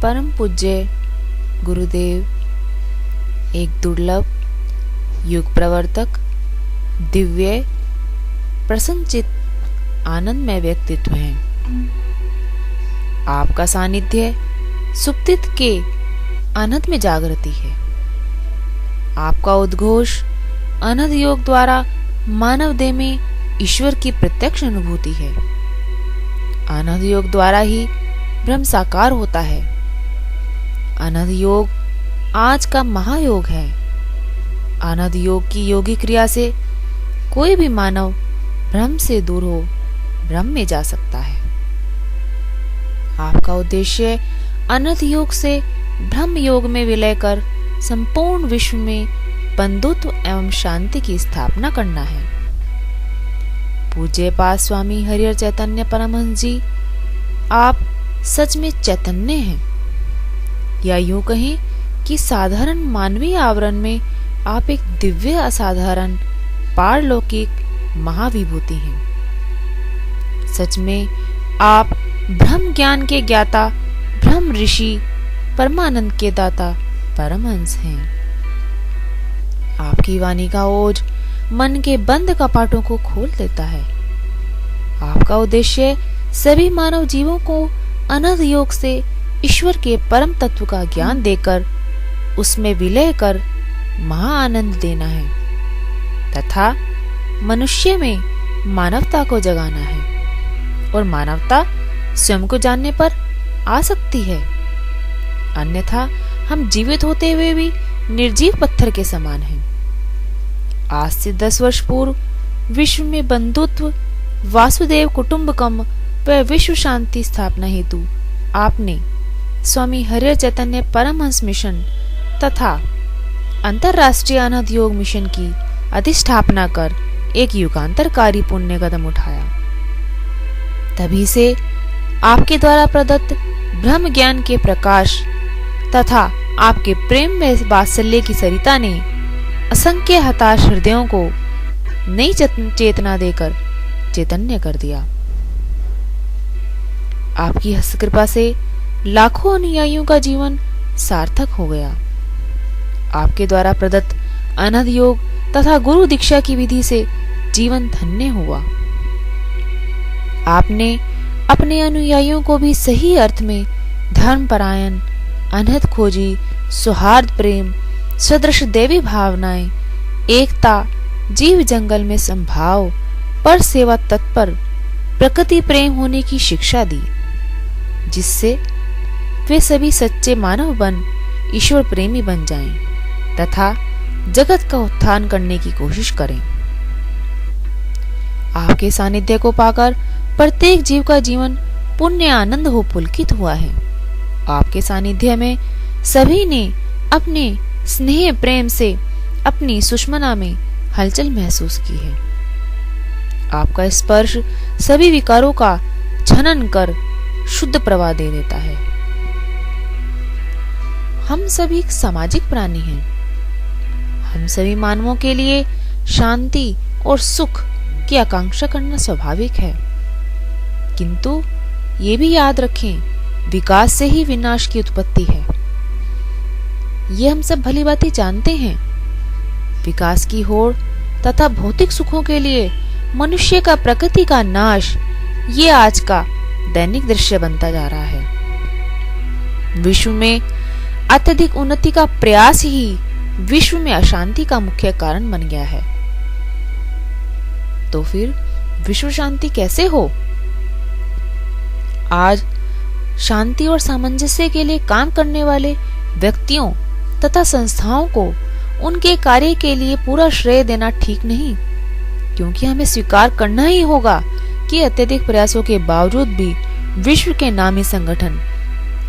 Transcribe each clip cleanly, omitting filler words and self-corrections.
परम पूज्य गुरुदेव एक दुर्लभ युग प्रवर्तक, दिव्य प्रसन्नचित आनंदमय व्यक्तित्व हैं। आपका सानिध्य सुप्तित के अनंत में जागृति है। आपका उद्घोष अनंत योग द्वारा मानव देह में ईश्वर की प्रत्यक्ष अनुभूति है। अनंत योग द्वारा ही ब्रह्म साकार होता है। अनंत योग आज का महायोग है। अनंत योग की योगी क्रिया से कोई भी मानव ब्रह्म से दूर हो ब्रह्म में जा सकता है। आपका उद्देश्य अनंत योग से ब्रह्म योग में विलय कर संपूर्ण विश्व में बंधुत्व एवं शांति की स्थापना करना है। पूज्य पाद स्वामी हरिहर चैतन्य परमहंस जी, आप सच में चैतन्य हैं, या यूं कहें कि साधारण मानवीय आवरण में आप एक दिव्य असाधारण पारलौकिक महाविभूति हैं। सच में आप ब्रह्म ज्ञान के ज्ञाता, ब्रह्म ऋषि, परमानंद के दाता परमहंस हैं। आपकी वाणी का ओज मन के बंद कपाटों को खोल देता है। आपका उद्देश्य सभी मानव जीवों को अनंत योग से ईश्वर के परम तत्व का ज्ञान देकर उसमें विलय कर महाआनंद देना है तथा मनुष्य में मानवता को जगाना है, और मानवता स्वयं को जानने पर आ सकती है। अन्यथा हम जीवित होते हुए भी निर्जीव पत्थर के समान हैं। आज से 10 वर्ष पूर्व विश्व में बंधुत्व, वासुदेव कुटुंबकम व विश्व शांति स्थापना हेतु आपने स्वामी हरिहर चैतन्य परमहंस मिशन तथा अंतरराष्ट्रीय अनंत योग मिशन की अधिष्ठापना कर एक युगांतरकारी पुण्य कदम उठाया। तभी से आपके द्वारा प्रदत्त ब्रह्म ज्ञान के प्रकाश तथा आपके प्रेम में वात्सल्य की सरिता ने असंख्य हताश हृदयों को नई चेतना देकर चैतन्य कर दिया। आपकी हस्त कृपा से लाखों अनुयायियों का जीवन सार्थक हो गया। आपके द्वारा प्रदत्त अनंत योग तथा गुरु दीक्षा की विधि से जीवन धन्य हुआ। आपने अपने अनुयायियों को भी सही अर्थ में धर्मपरायण, अनहद खोजी, सौहार्द प्रेम, सदृश देवी भावनाएं, एकता, जीव जंगल में संभाव, पर सेवा तत्पर, प्रकृति प्रेम होने की शिक्षा दी, जिससे वे सभी सच्चे मानव बन ईश्वर प्रेमी बन जाएं तथा जगत का उत्थान करने की कोशिश करें। आपके सानिध्य को पाकर प्रत्येक जीव का जीवन पुण्य आनंद हो पुलकित हुआ है। आपके सानिध्य में सभी ने अपने स्नेह प्रेम से अपनी सुषमना में हलचल महसूस की है। आपका स्पर्श सभी विकारों का छनन कर शुद्ध प्रवाह दे देता है। हम सभी सामाजिक प्राणी हैं। हम सभी मानवों के लिए शांति और सुख की आकांक्षा करना स्वाभाविक है, किंतु ये भी याद रखें, विकास से ही विनाश की उत्पत्ति है। ये हम सब भली भांति जानते हैं। विकास की होड़ तथा भौतिक सुखों के लिए मनुष्य का प्रकृति का नाश, ये आज का दैनिक दृश्य बनता जा रहा है। विश्व में अत्यधिक उन्नति का प्रयास ही विश्व में अशांति का मुख्य कारण बन गया है। तो फिर विश्व शांति कैसे हो? आज शांति और सामंजस्य के लिए काम करने वाले व्यक्तियों तथा संस्थाओं को उनके कार्य के लिए पूरा श्रेय देना ठीक नहीं, क्योंकि हमें स्वीकार करना ही होगा कि अत्यधिक प्रयासों के बावजूद भी विश्व के नामी संगठन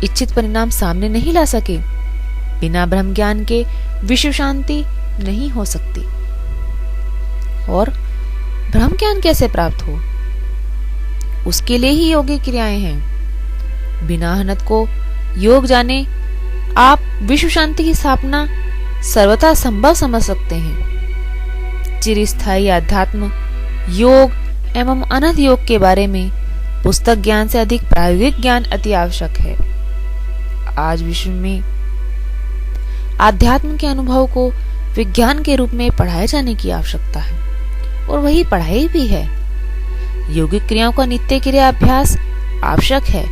इच्छित परिणाम सामने नहीं ला सके। बिना ब्रह्म ज्ञान के विश्व शांति नहीं हो सकती। और ब्रह्म ज्ञान कैसे प्राप्त हो? उसके लिए ही योगी क्रियाएं हैं। बिना अनंत को योग जाने आप विश्व शांति की स्थापना सर्वथा संभव समझ सकते हैं। चिरस्थायी अध्यात्म, योग एवं अनंत योग के बारे में पुस्तक ज्ञान से अधिक प्रायोगिक ज्ञान अति आवश्यक है। आज विश्व में आध्यात्म के अनुभव को विज्ञान के रूप में पढ़ाए जाने की आवश्यकता है, और वही पढ़ाई भी है। योगिक क्रियाओं का नित्य क्रिया अभ्यास आवश्यक है।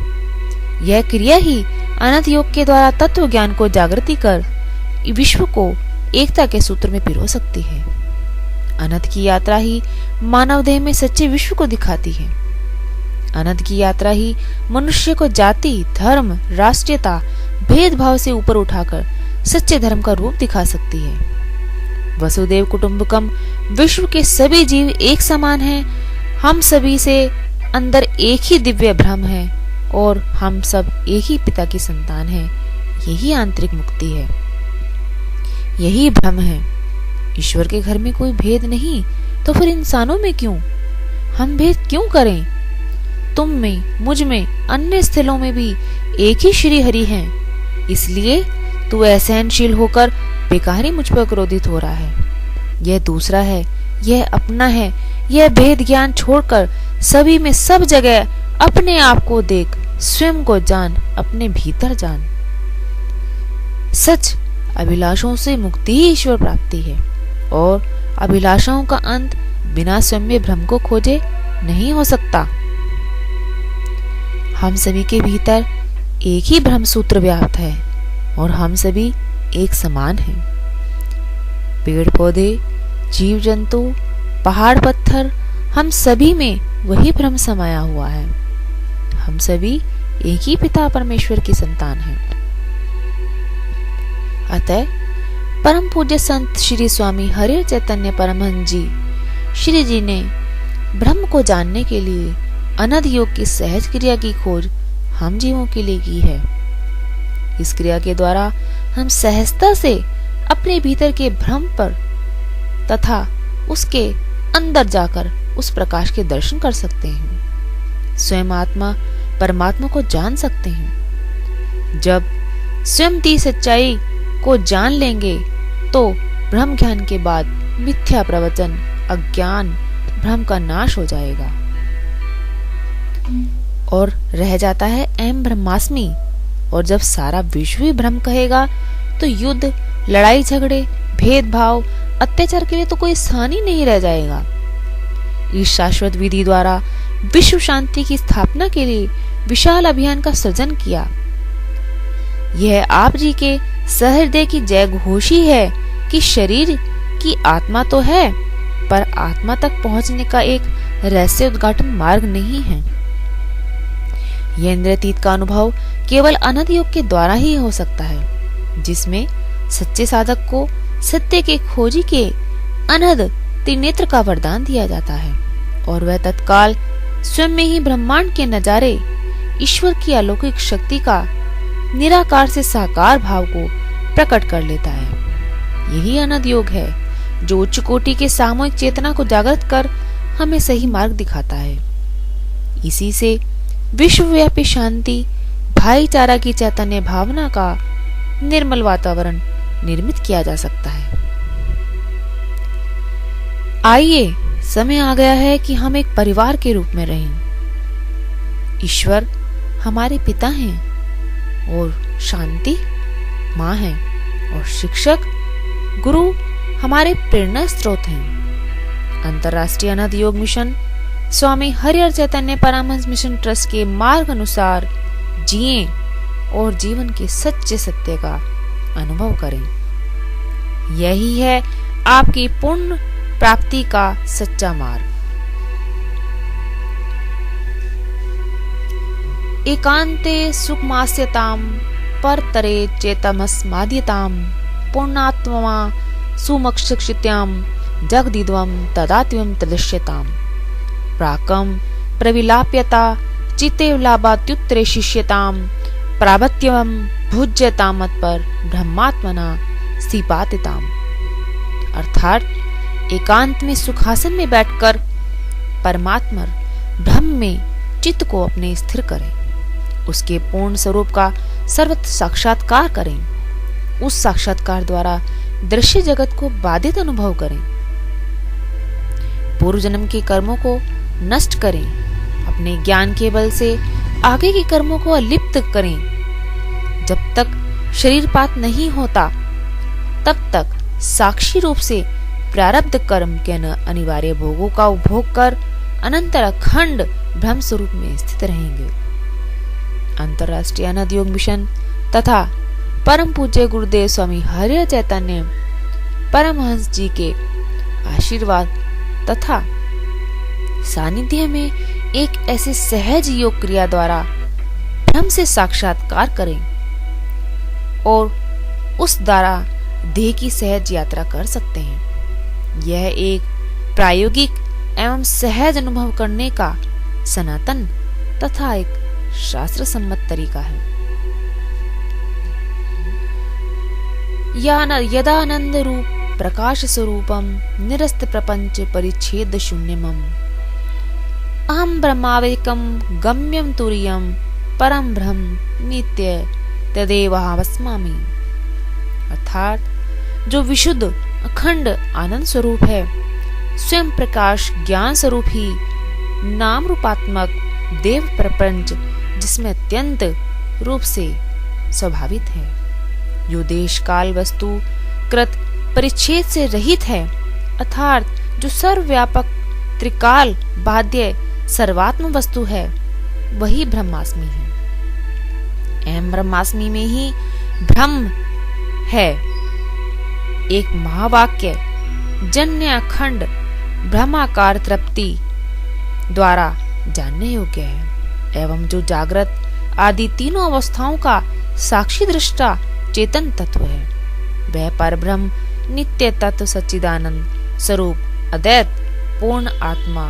यह क्रिया ही अनंत योग के द्वारा तत्व ज्ञान को जागृति कर विश्व को एकता के सूत्र में पिरो सकती है। अनंत की यात्रा ही मानव देह में सच्चे विश्व को दिखाती है। अनंत की यात्रा ही मनुष्य को जाति, धर्म, राष्ट्रीयता, भेदभाव से ऊपर उठाकर सच्चे धर्म का रूप दिखा सकती है। वसुदेव कुटुंबकम, विश्व के सभी जीव एक समान हैं। हम सभी से अंदर एक ही दिव्य ब्रह्म है और हम सब एक ही पिता की संतान हैं। यही आंतरिक मुक्ति है, यही ब्रह्म है। ईश्वर के घर में कोई भेद नहीं, तो फिर इंसानों में क्यों? हम भेद क्यों करें? तुम में, मुझ में, अन्य स्थलों में भी एक ही श्री हरि हैं। इसलिए तू असहनशील होकर बेकार ही मुझ पर क्रोधित हो रहा है। यह दूसरा है, यह अपना है। यह भेद ज्ञान छोड़कर सभी में सब जगह अपने आप को देख, स्वयं को जान, अपने भीतर जान। सच अभिलाषों से मुक्ति ही ईश्वर प्राप्ति है, और अभिलाषाओं का अंत बिना स्वयं में भ्रम को खोजे नहीं हो सकता। हम सभी के भीतर एक ही ब्रह्म सूत्र व्याप्त है और हम सभी एक समान हैं। पेड़ पौधे, जीव जंतु, पहाड़ पत्थर, हम सभी में वही ब्रह्म समाया हुआ है। हम सभी एक ही पिता परमेश्वर की संतान हैं। अतः परम पूज्य संत श्री स्वामी हरि चैतन्य परमहंस जी श्री जी ने ब्रह्म को जानने के लिए अनंत योग की सहज क्रिया की खोज हम जीवों के लिए की है। इस क्रिया के द्वारा हम सहजता से अपने भीतर के भ्रम पर तथा उसके अंदर जाकर उस प्रकाश के दर्शन कर सकते हैं। स्वयं आत्मा परमात्मा को जान सकते हैं। जब स्वयं की सच्चाई को जान लेंगे तो ब्रह्म ज्ञान के बाद मिथ्या प्रवचन, अज्ञान, भ्रम का नाश हो जाएगा और रह जाता है अहम ब्रह्मास्मि। और जब सारा विश्व ही ब्रह्म कहेगा तो युद्ध, लड़ाई झगड़े, भेदभाव, अत्याचार के लिए तो कोई स्थान ही नहीं रह जाएगा। इस शाश्वत विधि द्वारा विश्व शांति की स्थापना के लिए विशाल अभियान का सृजन किया। यह आप जी के सहृदय की जय घोष ही है कि शरीर की आत्मा तो है, पर आत्मा तक पहुंचने का एक रहस्य उद्घाटन मार्ग नहीं है। यह इंद्रियातीत का अनुभव केवल अनंत योग के द्वारा ही हो सकता है, जिसमें सच्चे साधक को सत्य के खोजी के अनहद त्रिनेत्र का वरदान दिया जाता है और वह तत्काल स्वयं में ही ब्रह्मांड के नजारे, ईश्वर की अलौकिक शक्ति का निराकार से साकार भाव को प्रकट कर लेता है। यही अनंत योग है जो उच्च कोटि के सामूहिक चेतना को जागृत कर हमें सही मार्ग दिखाता है। इसी से विश्वव्यापी शांति, भाईचारा की चैतन्य भावना का निर्मल वातावरण निर्मित किया जा सकता है। आइए, समय आ गया है कि हम एक परिवार के रूप में रहें। ईश्वर हमारे पिता हैं और शांति माँ है और शिक्षक, गुरु हमारे प्रेरणा स्रोत हैं। अंतर्राष्ट्रीय अनंत योग मिशन स्वामी हरिहर चैतन्य परमहंस मिशन ट्रस्ट के मार्ग अनुसार जिएं और जीवन के सच्चे सत्य का अनुभव करें। यही है आपकी पूर्ण प्राप्ति का सच्चा मार्ग। एकांते सुखमास्यताम परतरे चेतमस्माद्यताम पूर्णात्मा सुमक्षित्याम जगदिद्वम तदात्वम तदृश्यताम प्राकम प्रविलाप्यता चिते लाभात्युत्तरे शिष्यताम प्राभत्यम भुज्यतामत पर ब्रह्मात्मना सीपातिताम। अर्थात एकांत में सुखासन में बैठकर परमात्मा ब्रह्म में चित्त को अपने स्थिर करें, उसके पूर्ण स्वरूप का सर्वत्र साक्षात्कार करें, उस साक्षात्कार द्वारा दृश्य जगत को बाधित अनुभव करें, पूर्व जन्म के कर्मों को नष्ट करें, अपने ज्ञान के बल से आगे के कर्मों को अलिप्त करें, जब तक शरीरपात नहीं होता तब तक साक्षी रूप से प्रारब्ध कर्म के अनिवार्य भोगों का उपभोग कर अनंतर अखंड ब्रह्म स्वरूप में स्थित रहेंगे। अंतर्राष्ट्रीय अनंत योग मिशन तथा परम पूज्य गुरुदेव स्वामी हरि चैतन्य परमहंस जी के आशीर्वाद तथा सानिध्य में एक ऐसे सहज योग क्रिया द्वारा ब्रह्म से साक्षात्कार करें और उस द्वारा देह की सहज यात्रा कर सकते हैं। यह एक प्रायोगिक एवं सहज अनुभव करने का सनातन तथा एक शास्त्र सम्मत तरीका है। यदानंद रूप प्रकाश स्वरूपम निरस्त प्रपंच परिच्छेद शून्यमम अहम ब्रह्मावेकम गम्यम तुरीयम परम ब्रह्म नित्य तदेवावस्मामि। अर्थात जो विशुद्ध अखंड आनंद स्वरूप है, स्वयं प्रकाश ज्ञान स्वरूप ही नाम रूपात्मक देव प्रपंच जिसमें अत्यंत रूप से स्वभावित है, जो देश काल वस्तु कृत परिच्छेद से रहित है, अर्थात जो सर्वव्यापक त्रिकाल बाध्य सर्वात्म वस्तु है, वही ब्रह्मास्मि है। एवं ब्रह्मास्मि में ही ब्रह्म है। एक महावाक्य जन्य अखंड ब्रह्माकार तृप्ति द्वारा जानने योग्य है एवं जो जागृत आदि तीनों अवस्थाओं का साक्षी दृष्टा चेतन तत्व है, वह परब्रह्म नित्य तत्व सच्चिदानंद स्वरूप अद्वैत पूर्ण आत्मा